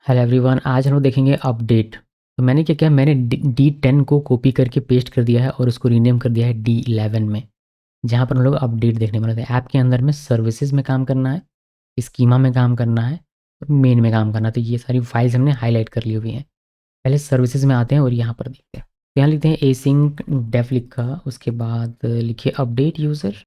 Hello everyone, आज हम लोग देखेंगे अपडेट। तो मैंने क्या किया, मैंने D10 को कॉपी करके पेस्ट कर दिया है और उसको रीनेम कर दिया है D11 में, जहाँ पर हम लोग अपडेट देखने वाले थे। ऐप के अंदर में सर्विसेज में काम करना है, स्कीमा में काम करना है और मेन में काम करना है। तो ये सारी फाइल्स हमने हाईलाइट कर ली हुई हैं। पहले सर्विसेज में आते हैं और यहाँ पर देखते हैं। तो यहाँ लिखते हैं एसिंक डेफ लिखा, उसके बाद लिखिए अपडेट यूज़र।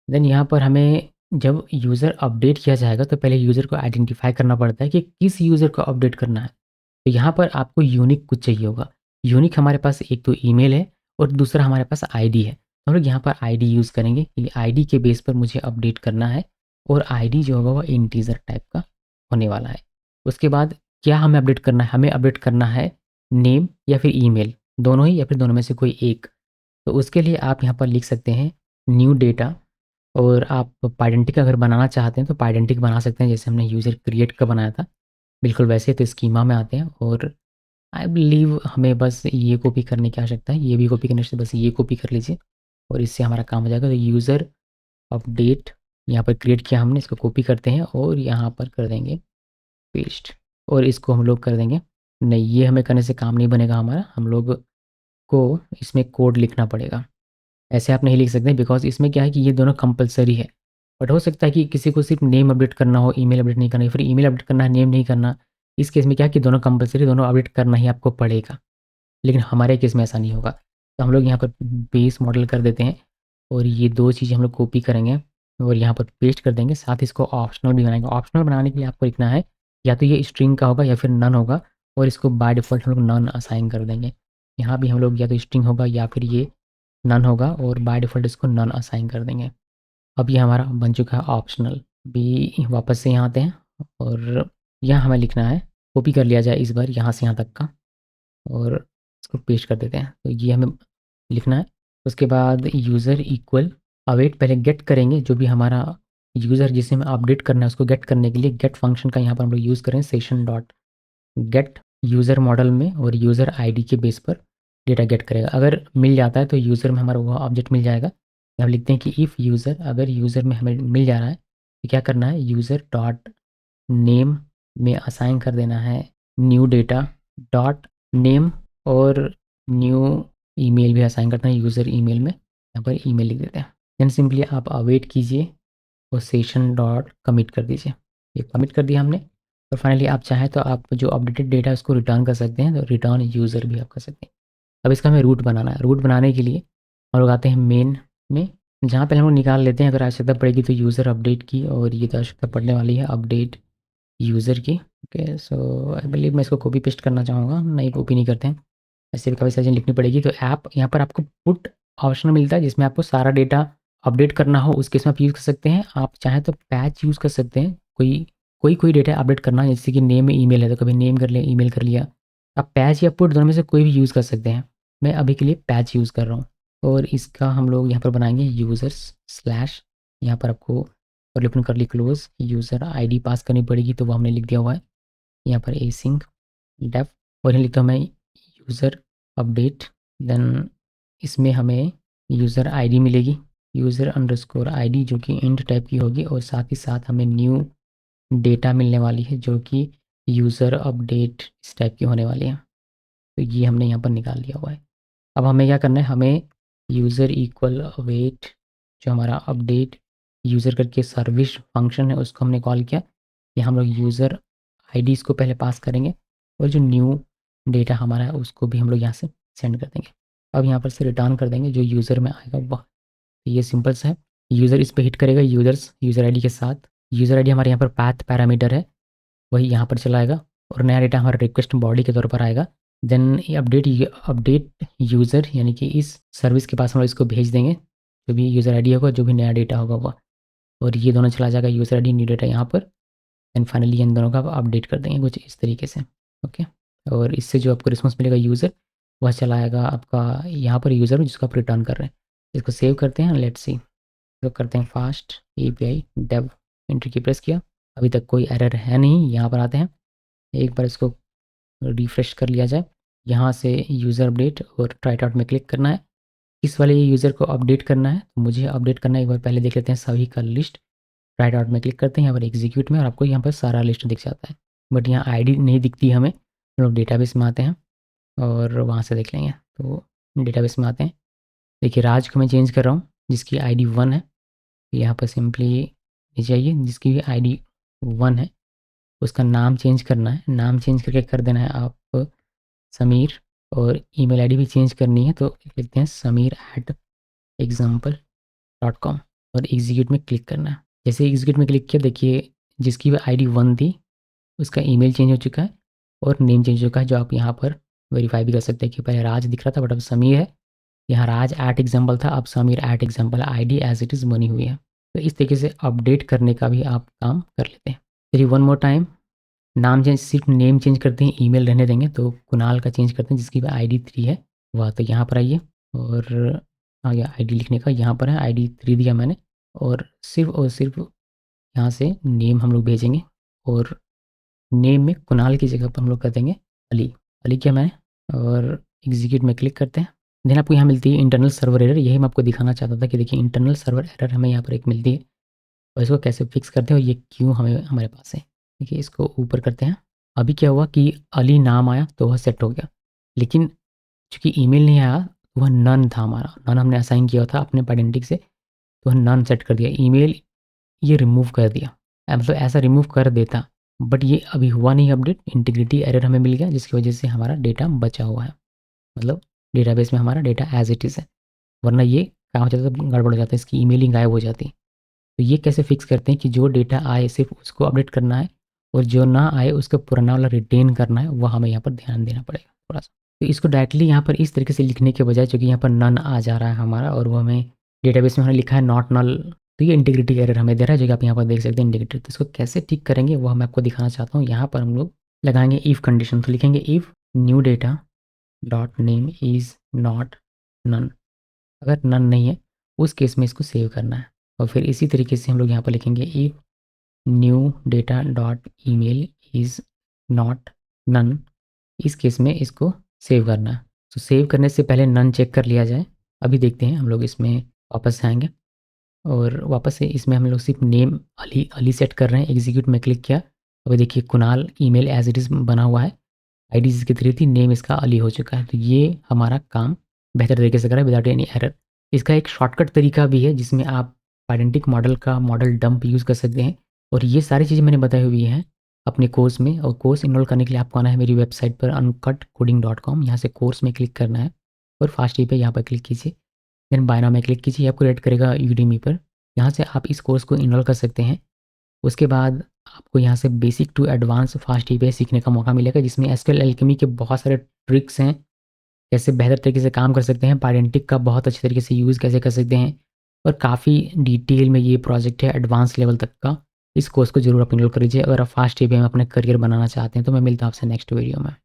देन यहाँ पर हमें जब यूज़र अपडेट किया जाएगा तो पहले यूज़र को आइडेंटिफाई करना पड़ता है कि किस यूज़र को अपडेट करना है। तो यहाँ पर आपको यूनिक कुछ चाहिए होगा। यूनिक हमारे पास एक तो ईमेल है और दूसरा हमारे पास आईडी है। तो हम लोग यहाँ पर आईडी यूज़ करेंगे कि आईडी के बेस पर मुझे अपडेट करना है और आईडी जो होगा वो इंटीजर टाइप का होने वाला है। उसके बाद क्या हमें अपडेट करना है? हमें अपडेट करना है नेम या फिर ईमेल, दोनों ही या फिर दोनों में से कोई एक। तो उसके लिए आप यहाँ पर लिख सकते हैं न्यू डेटा। और आप पाइडेंटिक अगर बनाना चाहते हैं तो पाइडेंटिक बना सकते हैं, जैसे हमने यूज़र क्रिएट का बनाया था बिल्कुल वैसे। तो स्कीमा में आते हैं और आई बिलीव हमें बस ये कॉपी करने की आवश्यकता है, ये भी कॉपी करने से बस ये कॉपी कर लीजिए और इससे हमारा काम हो जाएगा। तो यूज़र अपडेट यहाँ पर क्रिएट किया हमने, इसको कॉपी करते हैं और यहाँ पर कर देंगे पेस्ट। और इसको हम लोग कर देंगे नहीं, ये हमें करने से काम नहीं बनेगा हमारा, हम लोग को इसमें कोड लिखना पड़ेगा। ऐसे आप नहीं लिख सकते बिकॉज इसमें क्या है कि ये दोनों कंपलसरी है। बट हो सकता है कि किसी को सिर्फ नेम अपडेट करना हो, ईमेल अपडेट नहीं करना, फिर ईमेल अपडेट करना है, नेम नहीं करना। इस केस में क्या है कि दोनों कंपलसरी, दोनों अपडेट करना ही आपको पड़ेगा। लेकिन हमारे केस में ऐसा नहीं होगा। तो हम लोग यहाँ पर बेस मॉडल कर देते हैं और ये दो चीज़ें हम लोग कॉपी करेंगे और यहाँ पर पेस्ट कर देंगे। साथ ही इसको ऑप्शनल भी बनाएंगे। ऑप्शनल बनाने के लिए आपको लिखना है या तो ये स्ट्रिंग का होगा या फिर नन होगा, और इसको बाय डिफ़ॉल्ट हम लोग नन असाइन कर देंगे। यहाँ भी हम लोग या तो स्ट्रिंग होगा या फिर ये नन होगा और बाय डिफ़ॉल्ट इसको नन असाइन कर देंगे। अब ये हमारा बन चुका है ऑप्शनल। भी वापस से यहाँ आते हैं और यहाँ हमें लिखना है, कॉपी कर लिया जाए इस बार यहाँ से यहाँ तक का और इसको पेस्ट कर देते हैं। तो ये हमें लिखना है। उसके बाद यूज़र इक्वल अवेट, पहले गेट करेंगे जो भी हमारा यूज़र जिसे हमें अपडेट करना है उसको गेट करने के लिए गेट फंक्शन का यहाँ पर हम लोग यूज़ करें session dot gate user model में, और यूज़र आईडी के बेस पर डेटा गेट करेगा। अगर मिल जाता है तो यूज़र में हमारा वो ऑब्जेक्ट मिल जाएगा। हम लिखते हैं कि इफ़ यूज़र, अगर यूज़र में हमें मिल जा रहा है तो क्या करना है, यूज़र डॉट नेम में असाइन कर देना है न्यू डेटा डॉट नेम, और न्यू ईमेल भी असाइन करना है यूज़र ईमेल में। यहाँ पर ईमेल लिख देते हैं। देन सिंपली आप अवेट कीजिए और सेशन डॉट कमिट कर दीजिए। ये कमिट कर दिया हमने। और फाइनली आप चाहें तो आप जो अपडेटेड डेटा है उसको रिटर्न कर सकते हैं, तो रिटर्न यूज़र भी आप कर सकते हैं। अब इसका हमें रूट बनाना है। रूट बनाने के लिए हम लोग आते हैं मेन में, जहाँ पहले हम लोग निकाल लेते हैं अगर आवश्यकता पड़ेगी तो यूज़र अपडेट की, और ये तो आवश्यकता पड़ने वाली है अपडेट यूज़र की। ओके, सो आई बिलीव मैं इसको कॉपी पेस्ट करना चाहूँगा, नहीं कॉपी नहीं करते हैं, ऐसे भी काफ़ी सारी चीज़ें लिखनी पड़ेगी। तो ऐप यहाँ पर आपको पुट ऑप्शन मिलता है जिसमें आपको सारा डेटा अपडेट करना हो उस केस में आप यूज़ कर सकते हैं। आप चाहें तो पैच यूज़ कर सकते हैं, कोई डेटा अपडेट करना है, जैसे कि नेम में ईमेल है तो कभी नेम कर लिया, ईमेल कर लिया। आप पैच या पुट दोनों में से कोई भी यूज़ कर सकते हैं। मैं अभी के लिए पैच यूज़ कर रहा हूँ। और इसका हम लोग यहाँ पर बनाएंगे यूज़र्स स्लैश, यहाँ पर आपको curly open curly close user ID पास करनी पड़ेगी, तो वो हमने लिख दिया हुआ है यहाँ पर एसिंक डेफ। और यहाँ लिखता हूँ मैं यूज़र अपडेट। देन इसमें हमें यूज़र आईडी मिलेगी, यूज़र अंडरस्कोर आईडी, जो कि इंट टाइप की होगी, और साथ ही साथ हमें न्यू डेटा मिलने वाली है जो कि यूज़र अपडेट इस टाइप की होने वाली है। तो ये हमने यहाँ पर निकाल दिया हुआ है। अब हमें क्या करना है, हमें यूज़र इक्वल अवेट, जो हमारा अपडेट यूज़र करके सर्विस फंक्शन है उसको हमने कॉल किया। यहाँ हम लोग यूज़र आईडी इसको पहले पास करेंगे और जो न्यू डेटा हमारा है उसको भी हम लोग यहाँ से सेंड कर देंगे। अब यहाँ पर से रिटर्न कर देंगे जो यूज़र में आएगा वह। तो ये सिंपल सा है। यूज़र इस पे हिट करेगा यूज़र आईडी के साथ। यूज़र आईडी हमारे यहाँ पर पाथ पैरामीटर है, वही यहाँ पर चलाएगा और नया डेटा हमारा रिक्वेस्ट बॉडी के तौर पर आएगा। देन अपडेट यूज़र, यानी कि इस सर्विस के पास हम लोग इसको भेज देंगे जो भी यूज़र आईडी होगा, जो भी नया डेटा होगा वह, और ये दोनों चला जाएगा यूज़र आईडी न्यू डेटा यहाँ पर। एंड फाइनली इन दोनों का आप अपडेट कर देंगे कुछ इस तरीके से। ओके, और इससे जो आपको रिस्पॉन्स मिलेगा यूज़र, वह चलाएगा आपका यहाँ पर यूज़र जिसको आप रिटर्न कर रहे हैं। इसको सेव करते हैं, लेट्स सी, तो करते हैं फास्ट एपीआई डेव, एंट्री की प्रेस किया, अभी तक कोई एरर है नहीं। यहाँ पर आते हैं, एक बार इसको रिफ्रेश कर लिया जाए। यहाँ से यूज़र अपडेट और ट्राइट आउट में क्लिक करना है। किस वाले यूज़र को अपडेट करना है, तो मुझे अपडेट करना है, एक बार पहले देख लेते हैं सभी का लिस्ट। राइट डॉट में क्लिक करते हैं यहाँ पर एग्जीक्यूट में और आपको यहाँ पर सारा लिस्ट दिख जाता है। बट यहाँ आईडी नहीं दिखती हमें। हम लोग डेटाबेस में आते हैं और वहाँ से देख लेंगे। तो डेटाबेस में आते हैं। देखिए राज को मैं चेंज कर रहा हूँ जिसकी आईडी 1 है। यहाँ पर सिंपली ये चाहिए जिसकी भी आईडी 1 है उसका नाम चेंज करना है। नाम चेंज करके कर देना है आप समीर, और ईमेल आईडी भी चेंज करनी है तो लिखते हैं samir@example.com और एग्जीक्यूट में क्लिक करना है। जैसे एग्जीक्यूट में क्लिक किया देखिए जिसकी भी आईडी 1 थी उसका ईमेल चेंज हो चुका है और नेम चेंज हो चुका है, जो आप यहाँ पर वेरीफाई भी कर सकते हैं कि पहले राज दिख रहा था बट अब समीर है। यहाँ राज @example था, अब Sameer @example ID as it is बनी हुई है। तो इस तरीके से अपडेट करने का भी आप काम कर लेते हैं। चलिए वन मोर टाइम, नाम चेंज सिर्फ नेम चेंज करते हैं, ईमेल रहने देंगे। तो कुणाल का चेंज करते हैं जिसकी आईडी 3 है वह। तो यहाँ पर आइए और आ गया आईडी लिखने का, यहाँ पर है आईडी 3 दिया मैंने और सिर्फ यहाँ से नेम हम लोग भेजेंगे और नेम में कुणाल की जगह पर हम लोग कर देंगे अली। अली किया मैंने और एग्जीक्यूट में क्लिक करते हैं। देन आपको यहाँ मिलती है इंटरनल सर्वर एरर। यही मैं आपको दिखाना चाहता था कि देखिए इंटरनल सर्वर एरर हमें यहाँ पर एक मिलती है और इसको कैसे फिक्स करते हैं और ये क्यों हमें हमारे पास है। देखिए इसको ऊपर करते हैं। अभी क्या हुआ कि अली नाम आया तो वह सेट हो गया, लेकिन चूंकि ईमेल नहीं आया तो वह नन था हमारा। नन हमने असाइन किया था अपने पेडेंटिक से, तो वह नन सेट कर दिया। ईमेल ये रिमूव कर दिया, मतलब ऐसा रिमूव कर देता बट ये अभी हुआ नहीं अपडेट। इंटीग्रिटी एरर हमें मिल गया जिसकी वजह से हमारा डेटा बचा हुआ है, मतलब डेटाबेस में हमारा डेटा एज इट इज़ है। वरना ये क्या हो जाता है, गड़बड़ हो जाता है, इसकी ईमेलिंग गायब हो जाती है। तो ये कैसे फिक्स करते हैं कि जो डेटा आए सिर्फ उसको अपडेट करना है और जो ना आए उसका पुराना वाला रिटेन करना है, वह हमें यहाँ पर ध्यान देना पड़ेगा थोड़ा सा। तो इसको डायरेक्टली यहाँ पर इस तरीके से लिखने के बजाय, चूँकि यहाँ पर नन आ जा रहा है हमारा और वो हमें डेटाबेस में हमने लिखा है नॉट नल, तो ये इंटीग्रिटी एरर हमें दे रहा है, जो कि आप यहाँ पर देख सकते हैं इंटीग्रिटी। तो इसको कैसे ठीक करेंगे वो मैं आपको दिखाना चाहता हूँ। यहाँ पर हम लोग लगाएंगे इफ़ कंडीशन। तो लिखेंगे if new data dot name is not none. अगर नन नहीं है उस केस में इसको सेव करना है। और फिर इसी तरीके से हम लोग यहाँ पर लिखेंगे if new data dot email is not none. इस केस में इसको सेव करना है। तो सेव करने से पहले नन चेक कर लिया जाए। अभी देखते हैं, हम लोग इसमें वापस से आएंगे और वापस से इसमें हम लोग सिर्फ नेम अली अली सेट कर रहे हैं। एग्जीक्यूट में क्लिक किया, अभी देखिए Kunal email as it is बना हुआ है, आईडी जिसकी 3 थी, नेम इसका अली हो चुका है। तो ये हमारा काम बेहतर तरीके से करा है विदाउट एनी एरर। इसका एक शॉर्टकट तरीका भी है जिसमें आप आइडेंटिक मॉडल का मॉडल डंप यूज़ कर सकते हैं और ये सारी चीज़ें मैंने बताई हुई हैं अपने कोर्स में। और कोर्स इनरोल करने के लिए आपको आना है मेरी वेबसाइट पर uncutcoding.com। यहाँ से कोर्स में क्लिक करना है और फास्ट पे यहाँ पर क्लिक कीजिए। देन बाय नाउ में क्लिक कीजिए, आपको रेड करेगा यूडीमी पर। यहाँ से आप इस कोर्स को इनरोल कर सकते हैं। उसके बाद आपको यहाँ से basic to advance fast API सीखने का मौका मिलेगा, जिसमें एसक्यूएल एल्केमी के बहुत सारे ट्रिक्स हैं, कैसे बेहतर तरीके से काम कर सकते हैं, पायडेंटिक का बहुत अच्छे तरीके से यूज़ कैसे कर सकते हैं और काफ़ी डिटेल में ये प्रोजेक्ट है एडवांस लेवल तक का। इस कोर्स को जरूर आप इनरोल कर लीजिए अगर आप फास्ट ईपीआई में अपना करियर बनाना चाहते हैं। तो मैं मिलता हूँ आपसे नेक्स्ट वीडियो में।